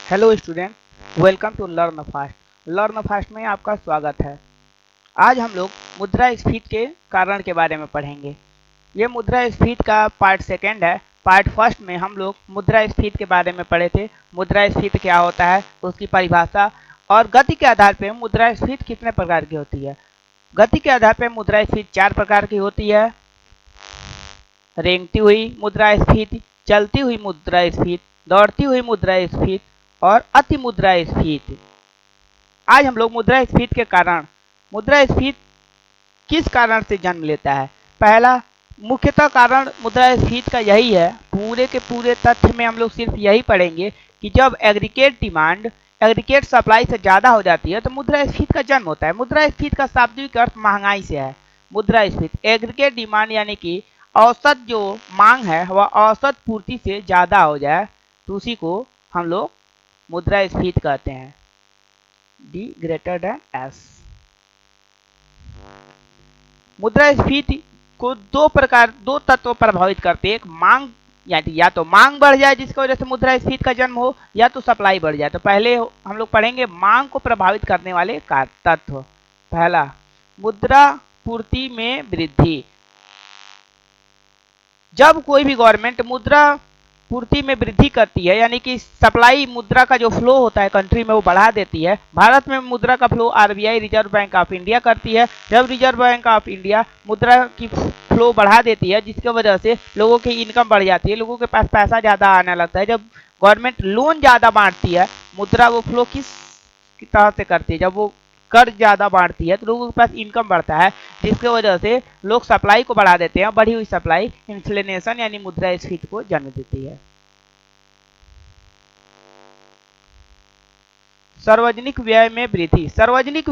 Hello student, welcome to learn fast. Learn fast में आपका स्वागत है। आज हम लोग मुद्रास्फीति के कारण के बारे में पढ़ेंगे। ये मुद्रास्फीति का पार्ट सेकंड है। पार्ट फर्स्ट में हम लोग मुद्रास्फीति के बारे में पढ़े थे। मुद्रास्फीति क्या होता है, उसकी परिभाषा और गति के आधार पर मुद्रास्फीति कितने प्रकार की होती है। गति के आधार पर मुद्रास्फीति 4 प्रकार की होती है। रेंगती हुई मुद्रास्फीति, चलती हुई मुद्रास्फीति, दौड़ती हुई मुद्रास्फीति और अति मुद्रास्फीति। आज हम लोग मुद्रास्फीति के कारण, मुद्रास्फीति किस कारण से जन्म लेता है। पहला मुख्यतः कारण मुद्रास्फीति का यही है। पूरे के पूरे तथ्य में हम लोग सिर्फ यही पढ़ेंगे कि जब एग्रीगेट डिमांड एग्रीगेट सप्लाई से ज्यादा हो जाती है तो मुद्रास्फीति का जन्म होता है। मुद्रास्फीति का शाब्दिक अर्थ महंगाई से है। मुद्रास्फीति एग्रीगेट डिमांड यानी कि औसत जो मांग है वह औसत पूर्ति से ज्यादा हो जाए तो उसी को हम लोग मुद्रास्फीति कहते हैं। D greater than S। मुद्रास्फीति को दो तत्व प्रभावित करते हैं। एक मांग, या तो मांग बढ़ जाए जिसकी वजह से मुद्रास्फीति का जन्म हो, या तो सप्लाई बढ़ जाए। तो पहले हम लोग पढ़ेंगे मांग को प्रभावित करने वाले तत्व। पहला, मुद्रा पूर्ति में वृद्धि। जब कोई भी गवर्नमेंट मुद्रा पूर्ति में वृद्धि करती है, यानी कि सप्लाई मुद्रा का जो फ्लो होता है कंट्री में वो बढ़ा देती है। भारत में मुद्रा का flow RBI reserve bank of India करती है। जब रिजर्व बैंक ऑफ इंडिया मुद्रा की फ्लो बढ़ा देती है जिसकी वजह से लोगों की इनकम बढ़ जाती है, लोगों के पास पैसा ज्यादा आने लगता है। जब गवर्नमेंट लोन ज्यादा बांटती है, मुद्रा वो फ्लो किस तरह से करती है, जब वो कर्ज ज्यादा बांटती है तो लोगों के पास इनकम बढ़ता है, जिसकी वजह से लोग सप्लाई को बढ़ा देते हैं। बढ़ी हुई सप्लाई इन्फ्लेशन यानी मुद्रास्फीति को जन्म देती है। सार्वजनिक व्यय में वृद्धि। सार्वजनिक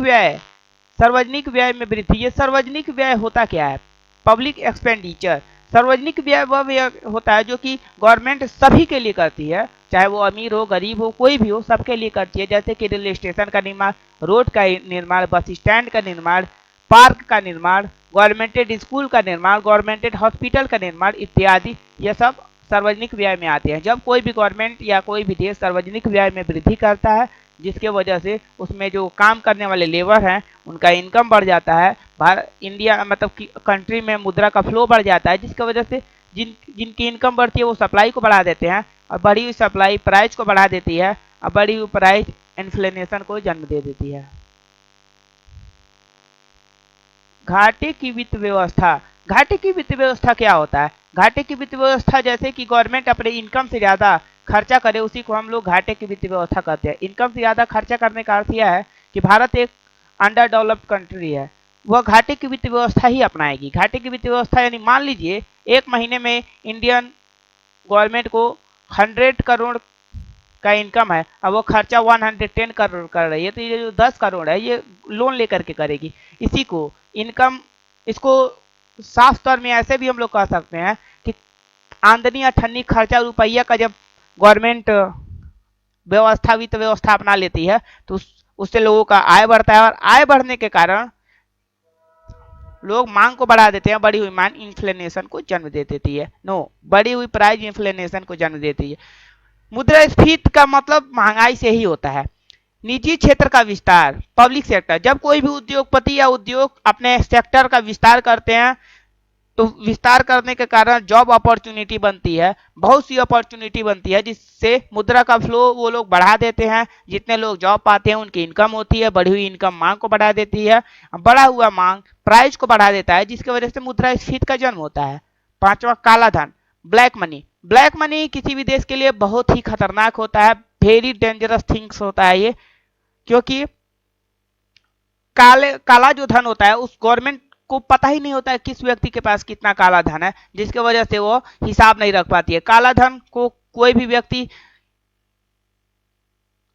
व्यय में वृद्धि। ये सार्वजनिक व्यय होता क्या है? Public expenditure. सार्वजनिक व्यय वह व्यय होता है जो कि गवर्नमेंट सभी के लिए करती है, चाहे वो अमीर हो गरीब हो कोई भी हो, सबके लिए करती है। जैसे कि रेलवे स्टेशन का निर्माण, रोड का निर्माण, बस स्टैंड का निर्माण, पार्क का निर्माण, गवर्नमेंटेड स्कूल का निर्माण, गवर्नमेंटेड हॉस्पिटल का निर्माण इत्यादि, ये सब सार्वजनिक व्यय में आते हैं। जब कोई भी गवर्नमेंट या कोई भी देश सार्वजनिक व्यय में वृद्धि करता है जिसके वजह से उसमें जो काम करने वाले लेबर हैं उनका इनकम बढ़ जाता है। इंडिया मतलब कि कंट्री में मुद्रा का फ्लो बढ़ जाता है, जिसकी वजह से जिनकी इनकम बढ़ती है वो सप्लाई को बढ़ा देते हैं, और बढ़ी हुई सप्लाई प्राइस को बढ़ा देती है, और बढ़ी हुई प्राइस इन्फ्लेशन को जन्म दे देती है। घाटे की वित्त व्यवस्था। घाटे की वित्त व्यवस्था क्या होता है? घाटे की वित्त व्यवस्था जैसे कि गवर्नमेंट अपने इनकम से ज्यादा खर्चा करे, उसी को हम लोग घाटे की वित्त व्यवस्था कहते हैं। इनकम से ज्यादा खर्चा करने का अर्थ यह है कि भारत एक अंडर डेवलप्ड कंट्री है, वह घाटे की वित्त व्यवस्था ही अपनाएगी। घाटे की वित्त व्यवस्था यानी मान लीजिए एक महीने में इंडियन गवर्नमेंट को 100 करोड़ का इनकम है, अब वो खर्चा 110 करोड़ कर रही है, तो ये जो 10 करोड़ है ये लोन लेकर के करेगी। इसी को इनकम, इसको साफ तौर में ऐसे भी हम लोग कह सकते हैं कि आमदनी अठन्नी खर्चा रुपया का जब गवर्नमेंट व्यवस्था वित्त व्यवस्था अपना लेती है तो उससे लोगों का आय बढ़ता है, और आय बढ़ने के कारण लोग मांग को बढ़ा देते हैं। बढ़ी हुई मांग इन्फ्लेशन को जन्म दे देती है। बढ़ी हुई प्राइस इन्फ्लेशन को जन्म देती है। मुद्रास्फीति का मतलब महंगाई से ही होता है। निजी क्षेत्र का विस्तार, पब्लिक सेक्टर। जब कोई भी उद्योगपति या उद्योग अपने सेक्टर का विस्तार करते हैं तो विस्तार करने के कारण जॉब अपॉर्चुनिटी बनती है, बहुत सी अपॉर्चुनिटी बनती है, जिससे मुद्रा का फ्लो वो लोग बढ़ा देते हैं। जितने लोग जॉब पाते हैं उनकी इनकम होती है, बढ़ी हुई इनकम मांग को बढ़ा देती है, बढ़ा हुआ मांग प्राइस को बढ़ा देता है, जिसकी वजह से मुद्रास्फीति का जन्म होता है। पांचवा, काला धन, ब्लैक मनी। ब्लैक मनी किसी भी देश के लिए बहुत ही खतरनाक होता है, वेरी डेंजरस थिंग्स होता है ये, क्योंकि काला जो धन होता है उस गवर्नमेंट को पता ही नहीं होता है किस व्यक्ति के पास कितना काला धन है, जिसकी वजह से वो हिसाब नहीं रख पाती है। काला धन को कोई भी व्यक्ति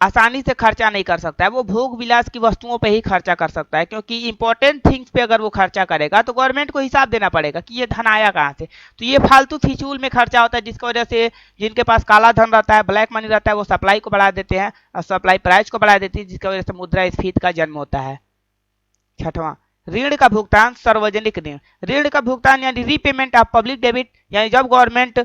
आसानी से खर्चा नहीं कर सकता है, वो भोग विलास की वस्तुओं पे ही खर्चा कर सकता है, क्योंकि इंपॉर्टेंट थिंग्स पे अगर वो खर्चा करेगा तो गवर्नमेंट को हिसाब देना पड़ेगा कि ये धन आया कहाँ से। तो ये फालतू फिजूल में खर्चा होता है, जिसकी वजह से जिनके पास काला धन रहता है, ब्लैक मनी रहता है, वो सप्लाई को बढ़ा देते हैं और सप्लाई प्राइस को बढ़ा देती है, जिसकी वजह से मुद्रास्फीति का जन्म होता है। छठवां, ऋण का भुगतान, सार्वजनिक ऋण। ऋण का भुगतान यानी रीपेमेंट ऑफ पब्लिक डेबिट, यानी जब गवर्नमेंट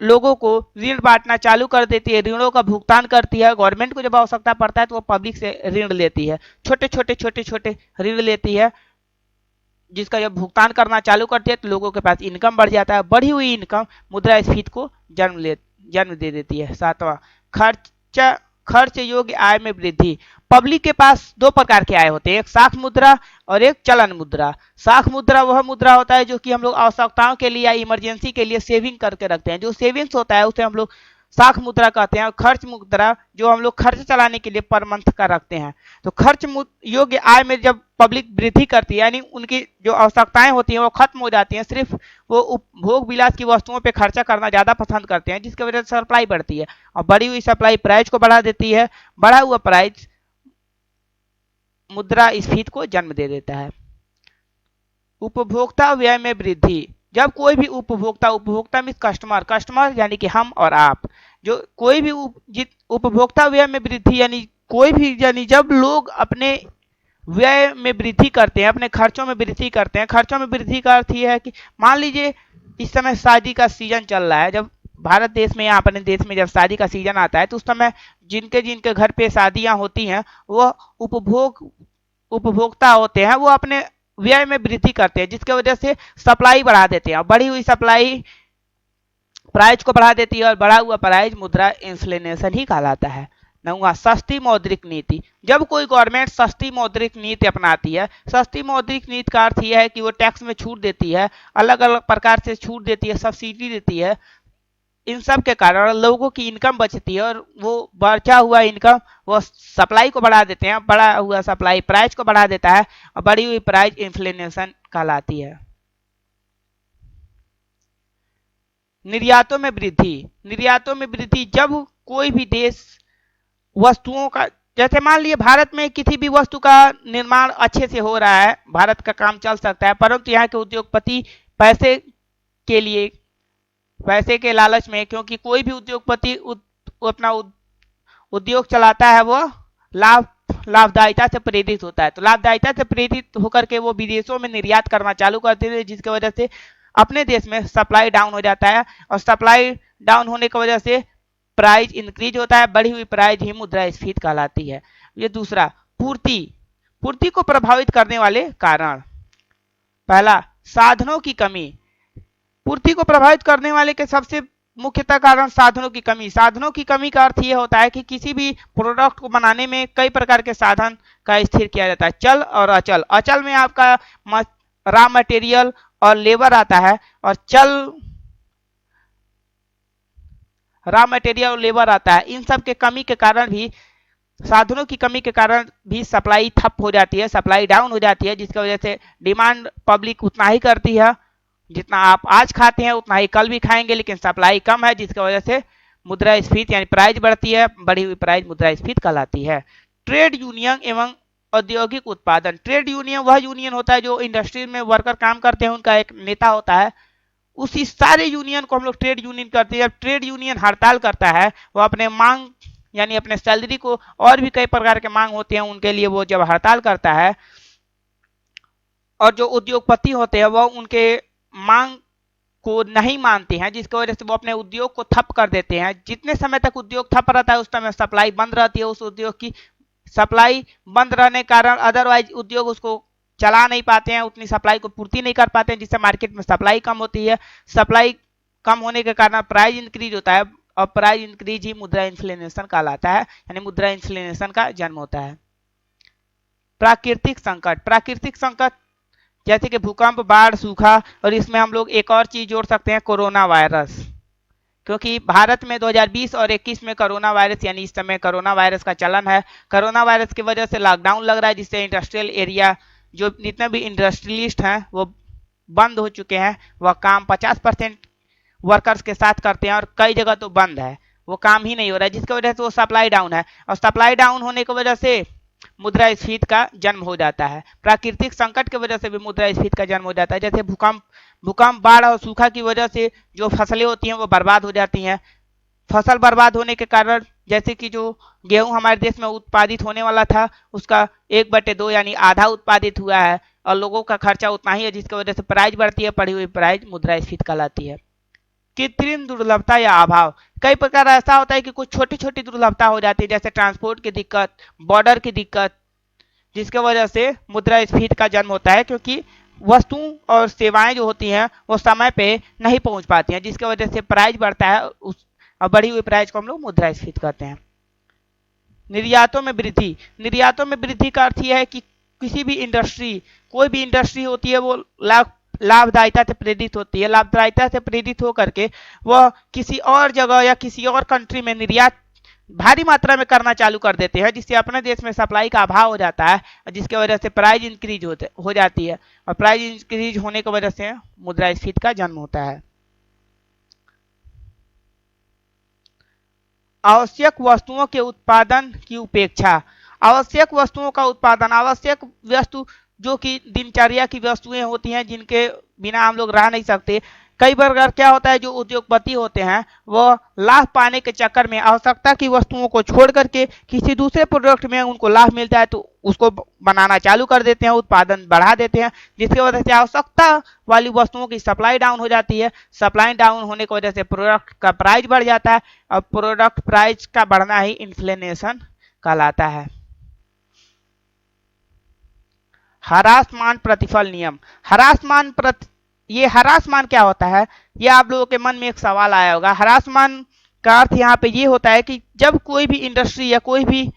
लोगों को ऋण बांटना चालू कर देती है, ऋणों का भुगतान करती है। गवर्नमेंट को जब आवश्यकता पड़ता है तो वो पब्लिक से ऋण लेती है, छोटे छोटे ऋण लेती है, जिसका जब भुगतान करना चालू करती है तो लोगों के पास इनकम बढ़ जाता है। बढ़ी हुई इनकम मुद्रास्फीति को जन्म दे देती है। सातवां, खर्चा खर्च योग्य आय में वृद्धि। पब्लिक के पास दो प्रकार के आय होते हैं, एक साख मुद्रा और एक चलन मुद्रा। साख मुद्रा वह मुद्रा होता है जो कि हम लोग आवश्यकताओं के लिए या इमरजेंसी के लिए सेविंग करके रखते हैं, जो सेविंग्स होता है उसे हम लोग साख मुद्रा कहते हैं। और खर्च मुद्रा जो हम लोग खर्च चलाने के लिए पर मंथ का रखते हैं। तो खर्च योग्य आय में जब पब्लिक वृद्धि करती है, यानी उनकी जो आवश्यकताएं होती हैं वो खत्म हो जाती हैं, सिर्फ वो उपभोग विलास की वस्तुओं पे खर्चा करना ज्यादा पसंद करते हैं, जिसकी वजह से सप्लाई बढ़ती है और बढ़ी हुई सप्लाई प्राइस को बढ़ा देती है। बढ़ा हुआ प्राइस मुद्रास्फीति को जन्म दे देता है। उपभोक्ता व्यय में वृद्धि। जब कोई भी उपभोक्ता मीन्स कस्टमर यानी कि हम और आप, जो कोई भी उपभोक्ता व्यय में वृद्धि यानी जब लोग अपने व्यय में वृद्धि करते हैं, अपने खर्चों में वृद्धि करते हैं। खर्चों में वृद्धि का अर्थ यह है कि मान लीजिए इस समय शादी का सीजन चल रहा है, जब भारत देश में या अपने देश में जब शादी का सीजन आता है तो उस समय जिनके जिनके घर पे शादियां होती हैं वो उपभोक्ता होते हैं, वो अपने व्यय में वृद्धि करते हैं, जिसकी वजह से सप्लाई बढ़ा देते हैं। बढ़ी हुई सप्लाई प्राइस को बढ़ा देती है और बढ़ा हुआ प्राइस मुद्रा इन्फ्लेशन ही कहलाता है। नौवां, सस्ती मौद्रिक नीति। जब कोई गवर्नमेंट सस्ती मौद्रिक नीति अपनाती है, सस्ती मौद्रिक नीति का अर्थ यह है कि वो टैक्स में छूट देती है, अलग अलग प्रकार से छूट देती है, सब्सिडी देती है। इन सब के कारण लोगों की इनकम बचती है और वो बचा हुआ इनकम वो सप्लाई को बढ़ा देते हैं। बढ़ा हुआ सप्लाई प्राइस को बढ़ा देता है और बढ़ी हुई प्राइस इन्फ्लेशन कहलाती है। निर्यातों में वृद्धि। जब कोई भी देश वस्तुओं का, जैसे मान लिए भारत में किसी भी वस्तु का निर्माण अच्छे से हो रहा है, भारत का काम चल सकता है, परंतु यहाँ के उद्योगपति पैसे के लालच में, क्योंकि कोई भी उद्योगपति अपना उद्योग चलाता है वो लाभदायिता से प्रेरित होता है, तो लाभदायिता से प्रेरित होकर के वो विदेशों में निर्यात करना चालू करते थे, जिसकी वजह से अपने देश में सप्लाई डाउन हो जाता है और सप्लाई डाउन होने की वजह से प्राइस इंक्रीज होता है। बढ़ी हुई प्राइस ही मुद्रास्फीति कहलाती है। ये दूसरा, पूर्ति को प्रभावित करने वाले कारण। पहला, साधनों की कमी। पूर्ति को प्रभावित करने वाले के सबसे मुख्यतः कारण साधनों की कमी। साधनों की कमी का अर्थ यह होता है कि किसी भी प्रोडक्ट को बनाने में कई प्रकार के साधन का स्थिर किया जाता है, चल और अचल। अचल में आपका रॉ मटेरियल और लेबर आता है, और रॉ मटेरियल और लेबर आता है। इन सब के कमी के कारण भी, साधनों की कमी के कारण भी सप्लाई ठप हो जाती है, सप्लाई डाउन हो जाती है, जिसकी वजह से डिमांड पब्लिक उतना ही करती है, जितना आप आज खाते हैं उतना ही कल भी खाएंगे, लेकिन सप्लाई कम है, जिसकी वजह से मुद्रास्फीति यानी प्राइस बढ़ती है। बढ़ी हुई प्राइस मुद्रास्फीति कहलाती है। ट्रेड यूनियन एवं औद्योगिक उत्पादन। ट्रेड यूनियन वह यूनियन होता है जो इंडस्ट्री में वर्कर काम करते हैं, उनका एक नेता होता है, उसी सारे यूनियन को हम लोग ट्रेड यूनियन करते हैं। जब ट्रेड यूनियन हड़ताल करता है, वो अपने मांग यानी अपने सैलरी को, और भी कई प्रकार के मांग होते हैं उनके लिए, वो जब हड़ताल करता है और जो उद्योगपति होते हैं वो उनके मांग को नहीं मानते हैं, जिसकी वजह से वो अपने उद्योग को ठप कर देते हैं। जितने समय तक उद्योग ठप रहता है उस समय सप्लाई बंद रहती है, उस उद्योग की सप्लाई बंद रहने के कारण अदरवाइज उद्योग उसको चला नहीं पाते हैं, उतनी सप्लाई को पूर्ति नहीं कर पाते हैं, जिससे मार्केट में सप्लाई कम होती है। सप्लाई कम होने के कारण प्राइस इंक्रीज होता है और प्राइस इंक्रीज ही मुद्रा इन्फ्लेशन कहलाता है, यानी मुद्रा इन्फ्लेशन का जन्म होता है। प्राकृतिक संकट जैसे कि भूकंप, बाढ़, सूखा, और इसमें हम लोग एक और चीज जोड़ सकते हैं, कोरोना वायरस। क्योंकि भारत में 2020 और 21 में कोरोना वायरस यानी इस समय कोरोना वायरस का चलन है। कोरोना वायरस की वजह से लॉकडाउन लग रहा है, जिससे इंडस्ट्रियल एरिया, जो जितने भी इंडस्ट्रियलिस्ट हैं वो बंद हो चुके हैं। वह काम 50% वर्कर्स के साथ करते हैं और कई जगह तो बंद है, वो काम ही नहीं हो रहा है, जिसकी वजह से वो सप्लाई डाउन है, और सप्लाई डाउन होने की वजह से मुद्रास्फीति का जन्म हो जाता है। प्राकृतिक संकट की वजह से भी मुद्रास्फीति का जन्म हो जाता है। जैसे भूकंप, बाढ़ और सूखा की वजह से जो फसलें होती हैं वो बर्बाद हो जाती हैं। फसल बर्बाद होने के कारण, जैसे कि जो गेहूं हमारे देश में उत्पादित होने वाला था उसका 1/2 यानी आधा उत्पादित हुआ है, और लोगों का खर्चा उतना ही है, जिसकी वजह से प्राइस बढ़ती है। बढ़ी हुई प्राइस मुद्रास्फीति कहलाती है। कृत्रिम दुर्लभता या अभाव, कई प्रकार ऐसा होता है कि कुछ छोटी छोटी दुर्लभता हो जाती है, जैसे ट्रांसपोर्ट की दिक्कत, बॉर्डर की दिक्कत, जिसके वजह से मुद्रास्फीति का जन्म होता है, क्योंकि वस्तुओं और सेवाएं जो होती हैं वो समय पे नहीं पहुंच पाती हैं, जिसके वजह से प्राइस बढ़ता है, उस और बढ़ी हुई प्राइस को हम लोग मुद्रास्फीति कहते हैं। निर्यातों में वृद्धि, निर्यातों में वृद्धि का अर्थ यह है कि किसी भी इंडस्ट्री, कोई भी इंडस्ट्री होती है, वो लाभदायिता से प्रेरित होती है, लाभदायिता से प्रेरित होकर के वह किसी और जगह या किसी और कंट्री में निर्यात भारी मात्रा में करना चालू कर देते हैं, जिससे अपने देश में सप्लाई का अभाव हो जाता है, जिसके वजह से प्राइस इंक्रीज हो जाती है, और प्राइस इंक्रीज होने की वजह से मुद्रास्फीति का जन्म होता है। आवश्यक वस्तुओं के उत्पादन की उपेक्षा, आवश्यक वस्तुओं का उत्पादन, आवश्यक वस्तु जो कि दिनचर्या की वस्तुएं होती हैं, जिनके बिना हम लोग रह नहीं सकते। कई बार क्या होता है, जो उद्योगपति होते हैं वो लाभ पाने के चक्कर में आवश्यकता की वस्तुओं को छोड़ करके किसी दूसरे प्रोडक्ट में उनको लाभ मिलता है तो उसको बनाना चालू कर देते हैं, उत्पादन बढ़ा देते हैं, जिसकी वजह से आवश्यकता वाली वस्तुओं की सप्लाई डाउन हो जाती है। सप्लाई डाउन होने की वजह से प्रोडक्ट का प्राइस बढ़ जाता है, और प्रोडक्ट प्राइस का बढ़ना ही इन्फ्लेशन कहलाता है। हरासमान प्रतिफल नियम, ये हरासमान क्या होता है, ये आप लोगों के मन में एक सवाल आया होगा। हरासमान का अर्थ यहाँ पे ये होता है कि जब कोई भी इंडस्ट्री या कोई भी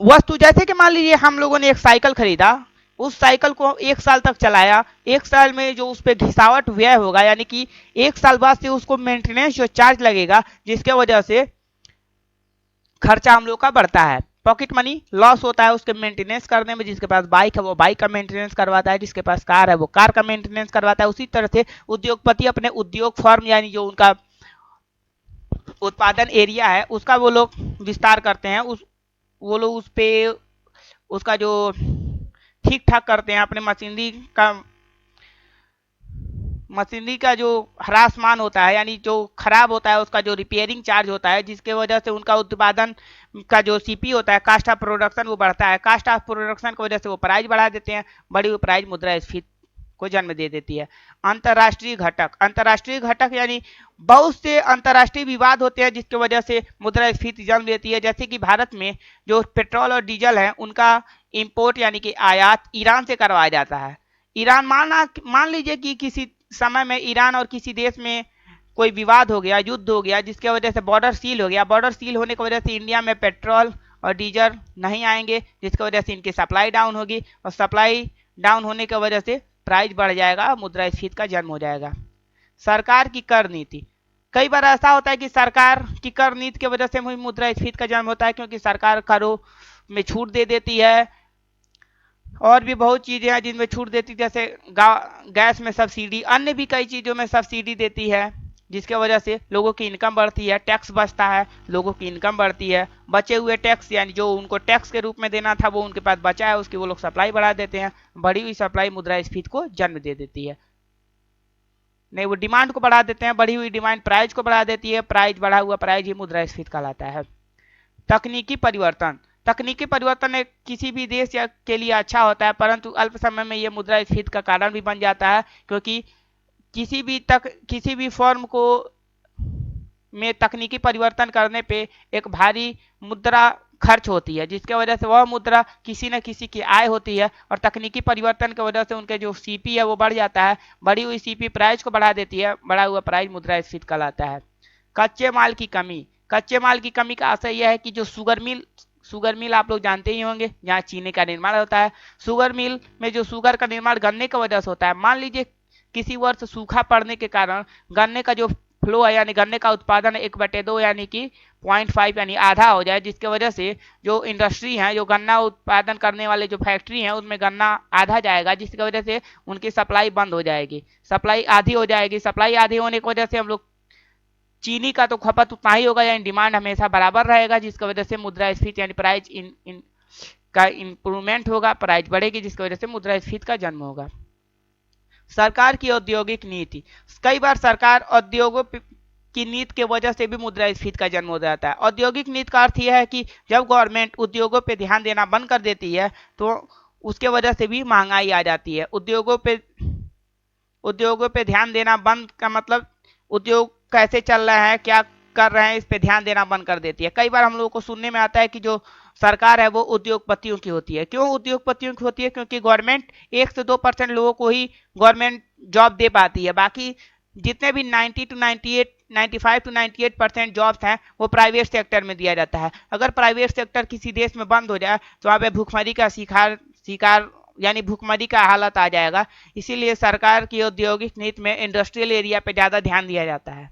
वस्तु, जैसे कि मान लीजिए हम लोगों ने एक साइकिल खरीदा, उस साइकिल को 1 साल तक चलाया, 1 साल में जो उस पर घिसावट व्यय होगा, यानी कि 1 साल बाद से उसको मेंटेनेंस जो चार्ज लगेगा, जिसके वजह से खर्चा हम लोग का बढ़ता है, पॉकेट मनी लॉस होता है उसके मेंटेनेंस करने में। जिसके पास बाइक है वो बाइक का मेंटेनेंस करवाता है, जिसके पास कार है वो कार का मेंटेनेंस करवाता है। उसी तरह से उद्योगपति अपने उद्योग फर्म, यानी जो उनका उत्पादन एरिया है उसका वो लोग विस्तार करते हैं, वो लोग उस पे उसका जो ठीक ठाक करते हैं, अपने मशीनरी का जो ह्रासमान होता है, यानी जो खराब होता है उसका जो रिपेयरिंग चार्ज होता है, जिसके वजह से उनका उत्पादन का जो सीपी होता है, कास्ट ऑफ प्रोडक्शन, वो बढ़ता है। कास्ट ऑफ प्रोडक्शन की वजह से वो प्राइस बढ़ा देते हैं, बढ़ी हुई प्राइस मुद्रास्फीति को जन्म दे देती है। अंतर्राष्ट्रीय घटक, अंतर्राष्ट्रीय घटक यानी बहुत से अंतर्राष्ट्रीय विवाद होते हैं जिसकी वजह से मुद्रास्फीति जन्म देती है। जैसे कि भारत में जो पेट्रोल और डीजल है उनका इंपोर्ट यानी कि आयात ईरान से करवाया जाता है। ईरान मान लीजिए कि किसी समय में ईरान और किसी देश में कोई विवाद हो गया, युद्ध हो गया, जिसकी वजह से बॉर्डर सील हो गया। बॉर्डर सील होने की वजह से इंडिया में पेट्रोल और डीजल नहीं आएंगे, जिसकी वजह से इनकी सप्लाई डाउन होगी, और सप्लाई डाउन होने की वजह से प्राइस बढ़ जाएगा, मुद्रास्फीति का जन्म हो जाएगा। सरकार की कर नीति, कई बार ऐसा होता है कि सरकार की कर नीति की वजह से मुद्रास्फीति का जन्म होता है, क्योंकि सरकार करों में छूट दे देती है, और भी बहुत चीजें हैं जिनमें छूट देती है, जैसे गैस में सब्सिडी, अन्य भी कई चीजों में सब्सिडी देती है, जिसके वजह से लोगों की इनकम बढ़ती है, टैक्स बचता है, लोगों की इनकम बढ़ती है। बचे हुए टैक्स यानी जो उनको टैक्स के रूप में देना था वो उनके पास बचा है, उसकी वो लोग सप्लाई बढ़ा देते हैं। बढ़ी हुई सप्लाई मुद्रास्फीति को जन्म दे देती है। नहीं, वो डिमांड को बढ़ा देते हैं, बढ़ी हुई डिमांड प्राइस को बढ़ा देती है, प्राइस बढ़ा हुआ प्राइस ही मुद्रास्फीति कहलाता है। तकनीकी परिवर्तन, तकनीकी परिवर्तन एक किसी भी देश के लिए अच्छा होता है, परंतु अल्प समय में ये मुद्रास्फीति का कारण भी बन जाता है, क्योंकि किसी भी फर्म को में तकनीकी परिवर्तन करने पे एक भारी मुद्रा खर्च होती है, जिसके वजह से वह मुद्रा किसी न किसी की आय होती है, और तकनीकी परिवर्तन की वजह से उनके जो सीपी है वो बढ़ जाता है। बढ़ी हुई सीपी प्राइस को बढ़ा देती है, बढ़ा हुआ प्राइस मुद्रास्फीति कहलाता है। कच्चे माल की कमी, कच्चे माल की कमी का आशय यह है कि जो शुगर मिल आप लोग जानते ही होंगे, जहाँ चीनी का निर्माण होता है। शुगर मिल में जो शुगर का निर्माण गन्ने की वजह से होता है। मान लीजिए किसी वर्ष सूखा पड़ने के कारण गन्ने का जो फ्लो है, यानी गन्ने का उत्पादन 1/2 यानी कि 0.5 यानी आधा हो जाए, जिसके वजह से जो इंडस्ट्री है, जो गन्ना उत्पादन करने वाले जो फैक्ट्री हैं, उनमें गन्ना आधा जाएगा, जिसकी वजह से उनकी सप्लाई बंद हो जाएगी, सप्लाई आधी हो जाएगी। सप्लाई आधी होने की वजह से हम लोग चीनी का तो खपत उतना ही होगा, यानी डिमांड हमेशा बराबर रहेगा, जिसकी वजह से मुद्रास्फीति यानी प्राइस का इंप्रूवमेंट होगा, प्राइस बढ़ेगी, जिसकी वजह से मुद्रास्फीति का जन्म होगा। सरकार की औद्योगिक नीति, कई बार सरकार औद्योगों की नीति के वजह से भी मुद्रास्फीति का जन्म हो जाता है। औद्योगिक नीति का अर्थ यह है कि जब गवर्नमेंट उद्योगों पे ध्यान देना बंद कर देती है तो उसके वजह से भी महंगाई आ जाती है। उद्योगों पे ध्यान देना बंद का मतलब उद्योग कैसे चल रहा है, क्या कर रहे हैं, इस पे ध्यान देना बंद कर देती है। कई बार हम लोगों को सुनने में आता है कि जो सरकार है वो उद्योगपतियों की होती है। क्यों उद्योगपतियों की होती है? क्योंकि गवर्नमेंट 1 से 2% लोगों को ही गवर्नमेंट जॉब दे पाती है, बाकी जितने भी 95 to 98% जॉब्स हैं वो प्राइवेट सेक्टर में दिया जाता है। अगर प्राइवेट सेक्टर किसी देश में बंद हो जाए तो वहाँ पे भूखमरी का शिकार शिकार यानी भूखमरी का हालत आ जाएगा। इसीलिए सरकार की औद्योगिक नीति में इंडस्ट्रियल एरिया पे ज़्यादा ध्यान दिया जाता है।